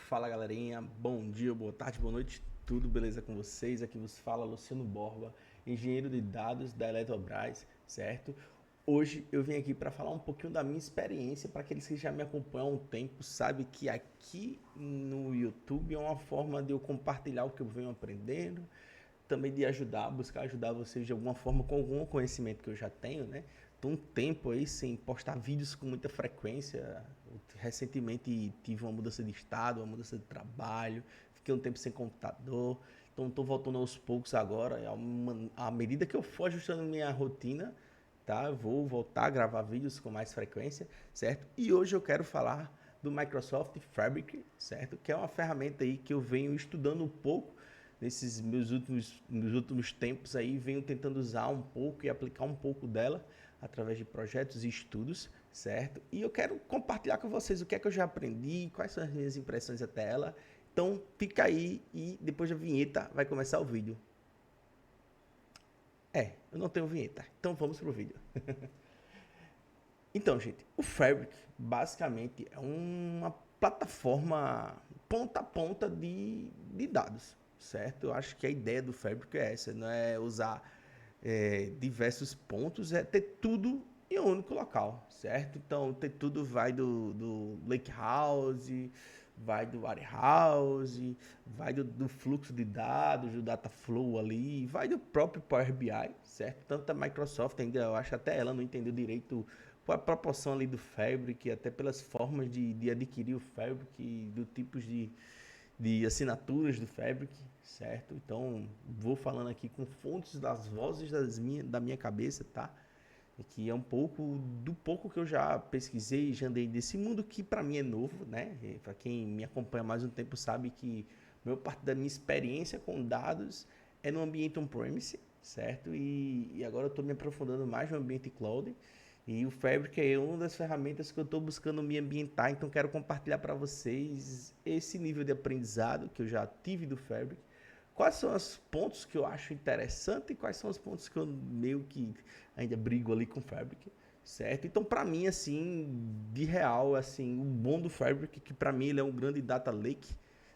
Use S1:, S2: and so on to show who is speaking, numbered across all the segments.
S1: Fala galerinha, bom dia, boa tarde, boa noite, tudo beleza com vocês? Aqui vos fala Luciano Borba, engenheiro de dados da Eletrobras, certo? Hoje eu vim aqui para falar um pouquinho da minha experiência, para aqueles que já me acompanham há um tempo, sabe que aqui no YouTube é uma forma de eu compartilhar o que eu venho aprendendo, também de ajudar, buscar ajudar vocês de alguma forma com algum conhecimento que eu já tenho, né? Tô um tempo aí sem postar vídeos com muita frequência. Recentemente tive uma mudança de estado, uma mudança de trabalho, fiquei um tempo sem computador. Então estou voltando aos poucos agora. À medida que eu for ajustando minha rotina, tá? Eu vou voltar a gravar vídeos com mais frequência, certo? E hoje eu quero falar do Microsoft Fabric, certo? Que é uma ferramenta aí que eu venho estudando um pouco nesses meus últimos tempos aí, venho tentando usar um pouco e aplicar um pouco dela através de projetos e estudos, certo? E eu quero compartilhar com vocês o que é que eu já aprendi, quais são as minhas impressões até ela. Então fica aí e depois da vinheta vai começar o vídeo. Eu não tenho vinheta, então vamos pro vídeo. Então, gente, o Fabric basicamente é uma plataforma ponta a ponta de dados, certo? Eu acho que a ideia do Fabric é essa, não é usar diversos pontos, é ter tudo em um único local, certo? Então, ter tudo vai do Lakehouse, vai do Warehouse, vai do fluxo de dados, do data flow ali, vai do próprio Power BI, certo? Tanto a Microsoft ainda, eu acho até ela não entendeu direito qual a proporção ali do Fabric, até pelas formas de adquirir o Fabric, do tipos de assinaturas do Fabric, certo? Então, vou falando aqui com fontes das vozes da minha cabeça, tá? Que é um pouco do pouco que eu já pesquisei e já andei desse mundo que para mim é novo, né? Para quem me acompanha há mais um tempo sabe que a maior parte da minha experiência com dados é no ambiente on-premise, certo? E agora eu estou me aprofundando mais no ambiente cloud. E o Fabric é uma das ferramentas que eu estou buscando me ambientar, então quero compartilhar para vocês esse nível de aprendizado que eu já tive do Fabric. Quais são os pontos que eu acho interessante e quais são os pontos que eu meio que ainda brigo ali com o Fabric, certo? Então, para mim, assim, de real, assim, o bom do Fabric, que para mim ele é um grande data lake,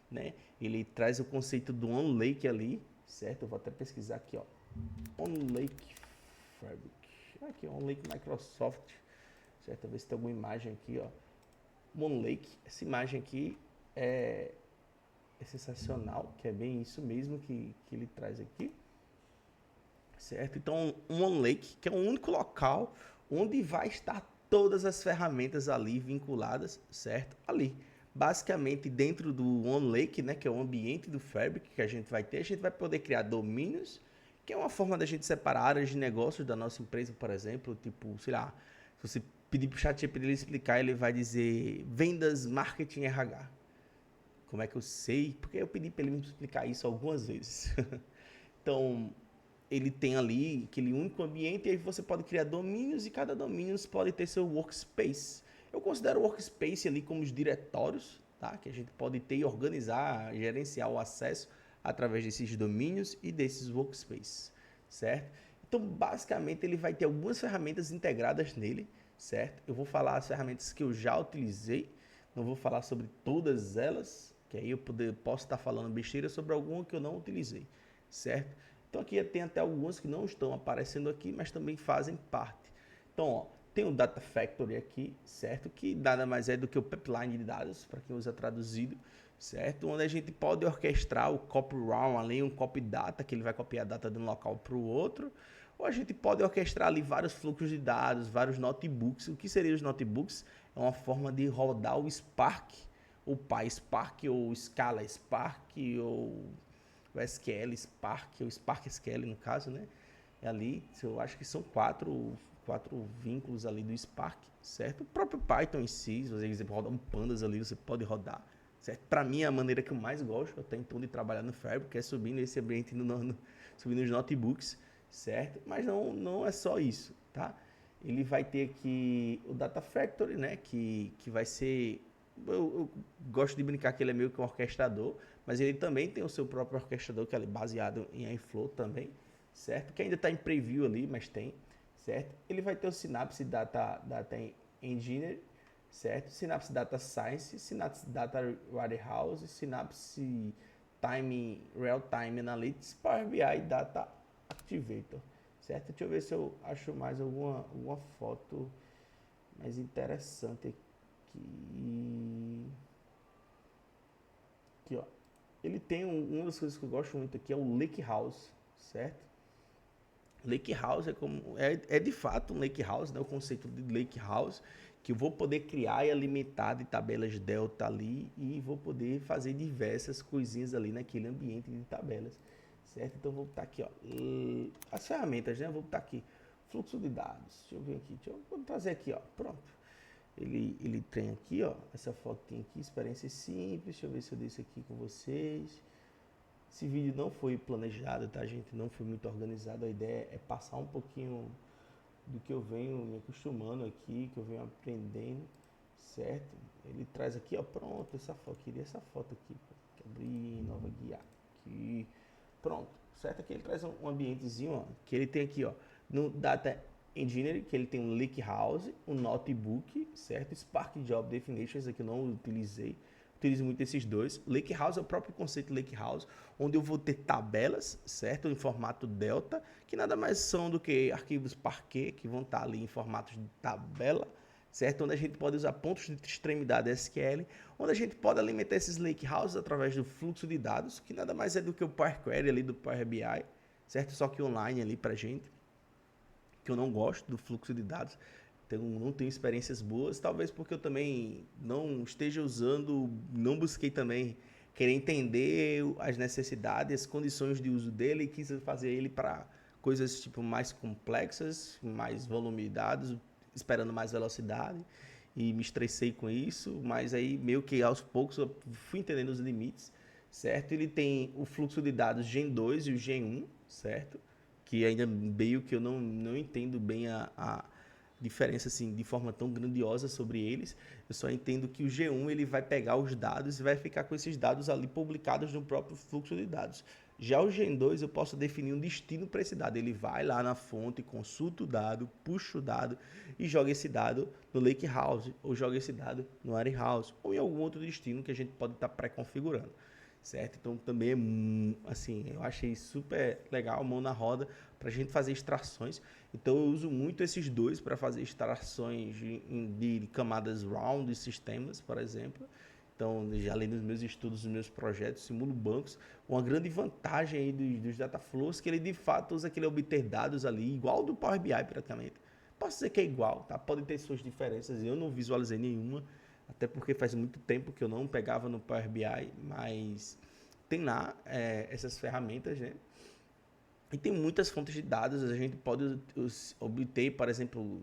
S1: né? Ele traz o conceito do On Lake ali, certo? Eu vou até pesquisar aqui, ó. On Lake Fabric. Aqui, On Lake Microsoft, certo? Ver se tem alguma imagem aqui, ó. On Lake, essa imagem aqui é sensacional, que é bem isso mesmo que ele traz aqui, certo? Então, um One Lake, que é o único local onde vai estar todas as ferramentas ali vinculadas, certo? Ali. Basicamente, dentro do One Lake, né, que é o ambiente do Fabric que a gente vai ter, a gente vai poder criar domínios, que é uma forma da gente separar áreas de negócios da nossa empresa, por exemplo, tipo, sei lá, se você pedir para o chat GPT ele explicar, ele vai dizer vendas, marketing, RH. Como é que eu sei? Porque eu pedi para ele me explicar isso algumas vezes. Então, ele tem ali aquele único ambiente e aí você pode criar domínios e cada domínio pode ter seu workspace. Eu considero o workspace ali como os diretórios, tá? Que a gente pode ter e organizar, gerenciar o acesso através desses domínios e desses workspaces, certo? Então, basicamente, ele vai ter algumas ferramentas integradas nele, certo? Eu vou falar as ferramentas que eu já utilizei, não vou falar sobre todas elas, que aí eu posso estar falando besteira sobre alguma que eu não utilizei, certo? Então aqui tem até algumas que não estão aparecendo aqui, mas também fazem parte. Então, ó, tem o Data Factory aqui, certo? Que nada mais é do que o pipeline de dados, para quem usa traduzido, certo? Onde a gente pode orquestrar o copy round ali, um copy data, que ele vai copiar a data de um local para o outro, ou a gente pode orquestrar ali vários fluxos de dados, vários notebooks. O que seriam os notebooks? É uma forma de rodar o Spark, o PySpark, ou Scala Spark, ou o SQL Spark, ou Spark SQL no caso, né? É ali, eu acho que são quatro vínculos ali do Spark, certo? O próprio Python em si, se você quiser rodar um pandas ali, você pode rodar, certo? Para mim, a maneira que eu mais gosto, eu tento de trabalhar no Fabric, é subir nesse ambiente, subir nos notebooks, certo? Mas não é só isso, tá? Ele vai ter aqui o Data Factory, né? Que vai ser... Eu gosto de brincar que ele é meio que um orquestrador, mas ele também tem o seu próprio orquestrador, que é baseado em Airflow também, certo? Que ainda está em preview ali, mas tem, certo? Ele vai ter o Synapse Data Engineer, certo? Synapse Data Science, Synapse Data Warehouse, Synapse Real Time Analytics, Power BI Data Activator, certo? Deixa eu ver se eu acho mais alguma foto mais interessante aqui. Aqui, ó. Ele tem uma das coisas que eu gosto muito aqui, é o Lake House, certo? Lake House é de fato um Lake House, né? O conceito de Lake House, que eu vou poder criar e alimentar de tabelas delta ali e vou poder fazer diversas coisinhas ali naquele ambiente de tabelas, certo? Então vou botar aqui, ó, as ferramentas, né? Vou botar aqui fluxo de dados. Deixa eu ver aqui, vou trazer aqui, ó, pronto. Ele tem aqui, ó, essa fotinha aqui, experiência simples. Deixa eu ver se eu dei isso aqui com vocês. Esse vídeo não foi planejado, tá, gente? Não foi muito organizado. A ideia é passar um pouquinho do que eu venho me acostumando aqui, que eu venho aprendendo, certo? Ele traz aqui, ó, pronto, essa foto. Queria essa foto aqui. Abrir, nova guia. Aqui. Pronto, certo? Aqui ele traz um ambientezinho, ó, que ele tem aqui, ó, no Data Engineering, que ele tem um Lake House, um Notebook, certo? Spark Job Definitions, aqui eu não utilizei. Utilizo muito esses dois. Lake House é o próprio conceito Lake House, onde eu vou ter tabelas, certo? Em formato Delta, que nada mais são do que arquivos Parquet, que vão estar ali em formatos de tabela, certo? Onde a gente pode usar pontos de extremidade SQL, onde a gente pode alimentar esses Lake Houses através do fluxo de dados, que nada mais é do que o Power Query ali do Power BI, certo? Só que online ali pra gente, que eu não gosto do fluxo de dados. Então, não tenho experiências boas, talvez porque eu também não esteja usando, não busquei também querer entender as necessidades, as condições de uso dele e quis fazer ele para coisas tipo mais complexas, mais volume de dados, esperando mais velocidade e me estressei com isso, mas aí meio que aos poucos eu fui entendendo os limites, certo? Ele tem o fluxo de dados Gen 2 e o Gen 1, certo? Que ainda meio que eu não entendo bem a diferença assim de forma tão grandiosa sobre eles. Eu só entendo que o G1 ele vai pegar os dados e vai ficar com esses dados ali publicados no próprio fluxo de dados. Já o Gen 2 eu posso definir um destino para esse dado. Ele vai lá na fonte, consulta o dado, puxa o dado e joga esse dado no Lake House ou joga esse dado no Warehouse ou em algum outro destino que a gente pode estar pré-configurando. Certo? Então também é assim, eu achei super legal, mão na roda para a gente fazer extrações. Então eu uso muito esses dois para fazer extrações de camadas round de sistemas, por exemplo. Então, além dos meus estudos, dos meus projetos, simulo bancos. Uma grande vantagem aí dos data flows é que ele de fato usa aquele obter dados ali, igual do Power BI praticamente. Posso dizer que é igual, tá? Pode ter suas diferenças, eu não visualizei nenhuma, até porque faz muito tempo que eu não pegava no Power BI, mas tem lá essas ferramentas, né? E tem muitas fontes de dados, a gente pode obter, por exemplo,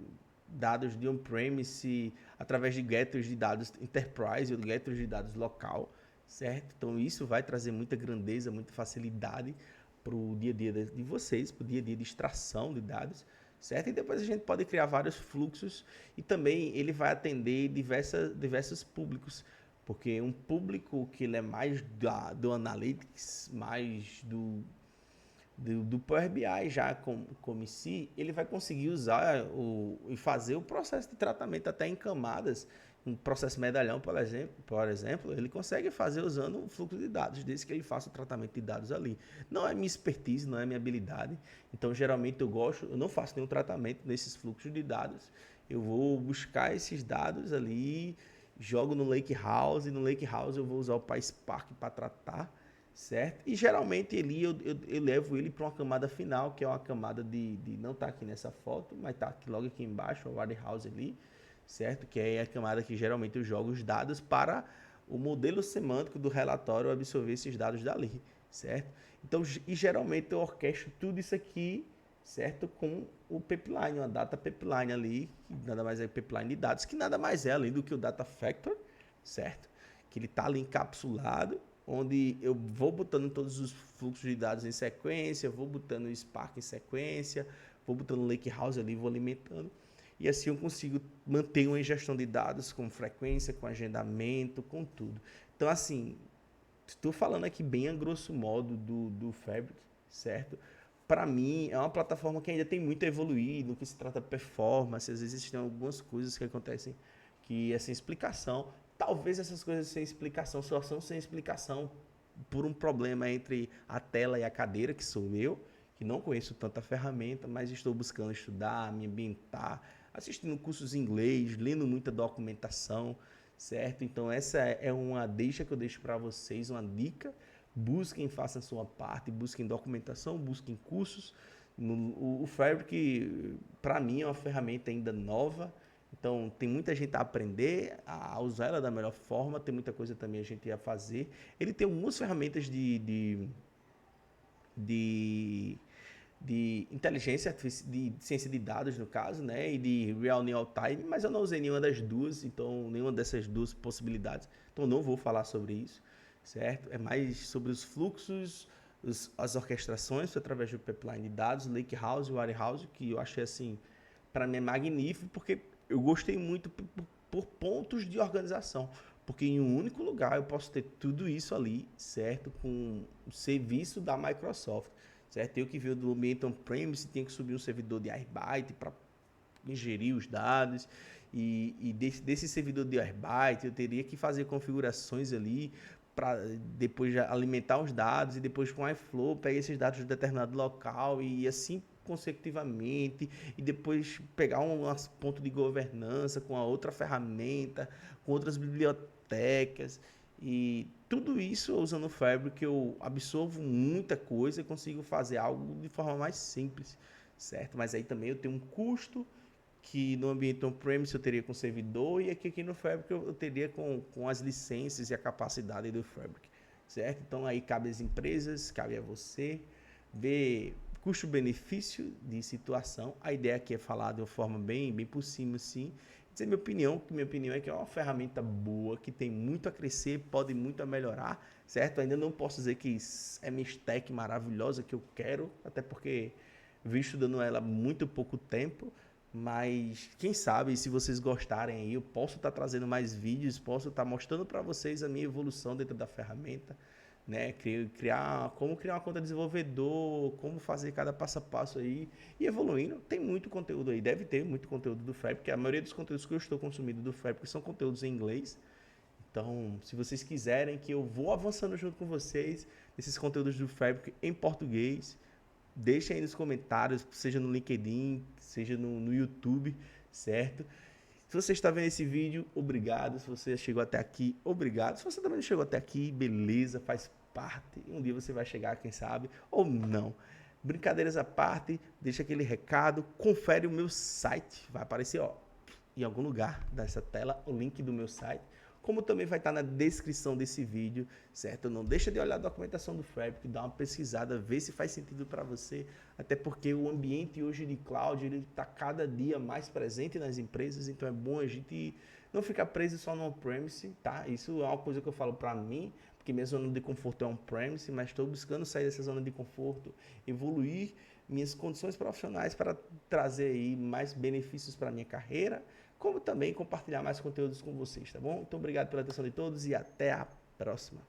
S1: dados de on-premise através de getters de dados enterprise ou getters de dados local, certo? Então isso vai trazer muita grandeza, muita facilidade para o dia a dia de vocês, para o dia a dia de extração de dados, certo? E depois a gente pode criar vários fluxos e também ele vai atender diversos públicos, porque um público que ele é mais do Analytics, mais do Power BI já como em si, ele vai conseguir usar e fazer o processo de tratamento até em camadas. Um processo medalhão, por exemplo, ele consegue fazer usando o fluxo de dados, desde que ele faça o tratamento de dados ali. Não é minha expertise, não é minha habilidade. Então, geralmente eu não faço nenhum tratamento nesses fluxos de dados. Eu vou buscar esses dados ali, jogo no Lake House, e no Lake House eu vou usar o PySpark para tratar, certo? E geralmente eu levo ele para uma camada final, que é uma camada não tá aqui nessa foto, mas tá aqui logo aqui embaixo, o Warehouse ali, certo? Que é a camada que geralmente eu jogo os dados para o modelo semântico do relatório absorver esses dados dali, certo? Então, e geralmente eu orquestro tudo isso aqui, certo? Com o pipeline, uma data pipeline ali, que nada mais é pipeline de dados, que nada mais é além do que o data factor, certo? Que ele está ali encapsulado, onde eu vou botando todos os fluxos de dados em sequência, vou botando o Spark em sequência, vou botando o Lakehouse ali, vou alimentando. E assim eu consigo manter uma ingestão de dados com frequência, com agendamento, com tudo. Então, assim, estou falando aqui bem a grosso modo do Fabric, certo? Para mim, é uma plataforma que ainda tem muito a evoluir no que se trata de performance. Às vezes tem algumas coisas que acontecem que é sem explicação. Talvez essas coisas sem explicação só são sem explicação por um problema entre a tela e a cadeira, que sou eu, que não conheço tanta ferramenta, mas estou buscando estudar, me ambientar, assistindo cursos em inglês, lendo muita documentação, certo? Então essa é uma deixa que eu deixo para vocês, uma dica. Busquem, façam a sua parte, busquem documentação, busquem cursos. O Fabric, para mim, é uma ferramenta ainda nova, então tem muita gente a aprender a usar ela da melhor forma, tem muita coisa também a gente ia fazer. Ele tem algumas ferramentas de de inteligência artificial, de ciência de dados no caso, né, e de real time, mas eu não usei nenhuma das duas, então nenhuma dessas duas possibilidades, então não vou falar sobre isso, certo? É mais sobre os fluxos, as orquestrações através do pipeline de dados, Lakehouse e Warehouse, que eu achei assim, para mim é magnífico, porque eu gostei muito por pontos de organização, porque em um único lugar eu posso ter tudo isso ali, certo? Com o serviço da Microsoft, certo? Eu que veio do ambiente on-premise, tinha que subir um servidor de Airbyte para ingerir os dados, e desse servidor de Airbyte eu teria que fazer configurações ali para depois alimentar os dados, e depois com iFlow pegar esses dados de determinado local e assim consecutivamente, e depois pegar um ponto de governança com a outra ferramenta, com outras bibliotecas, e tudo isso usando o Fabric eu absorvo muita coisa e consigo fazer algo de forma mais simples, certo? Mas aí também eu tenho um custo que no ambiente on-premise eu teria com o servidor, e aqui no Fabric eu teria com as licenças e a capacidade do Fabric, certo? Então aí cabe às empresas, cabe a você ver custo-benefício de situação. A ideia aqui é falar de uma forma bem por cima, sim, dizer minha opinião, que minha opinião é que é uma ferramenta boa, que tem muito a crescer, pode muito a melhorar, certo? Ainda não posso dizer que é minha stack maravilhosa que eu quero, até porque venho estudando ela há muito pouco tempo, mas quem sabe, se vocês gostarem aí, eu posso estar trazendo mais vídeos, posso estar mostrando para vocês a minha evolução dentro da ferramenta, né? Como criar uma conta de desenvolvedor, como fazer cada passo a passo aí, e evoluindo. Tem muito conteúdo aí, deve ter muito conteúdo do Fabric, porque a maioria dos conteúdos que eu estou consumindo do Fabric são conteúdos em inglês. Então, se vocês quiserem que eu vou avançando junto com vocês nesses conteúdos do Fabric em português, deixem aí nos comentários, seja no LinkedIn, seja no YouTube, certo? Se você está vendo esse vídeo, obrigado. Se você chegou até aqui, obrigado. Se você também não chegou até aqui, beleza, faz parte. Um dia você vai chegar, quem sabe, ou não. Brincadeiras à parte, deixa aquele recado, confere o meu site. Vai aparecer, ó, em algum lugar dessa tela, o link do meu site, como também vai estar na descrição desse vídeo, certo? Não deixa de olhar a documentação do Fabric, dar uma pesquisada, ver se faz sentido para você, até porque o ambiente hoje de cloud, ele está cada dia mais presente nas empresas, então é bom a gente não ficar preso só no on-premise, tá? Isso é uma coisa que eu falo para mim, porque minha zona de conforto é on-premise, mas estou buscando sair dessa zona de conforto, evoluir minhas condições profissionais para trazer aí mais benefícios para a minha carreira, como também compartilhar mais conteúdos com vocês, tá bom? Então, obrigado pela atenção de todos e até a próxima.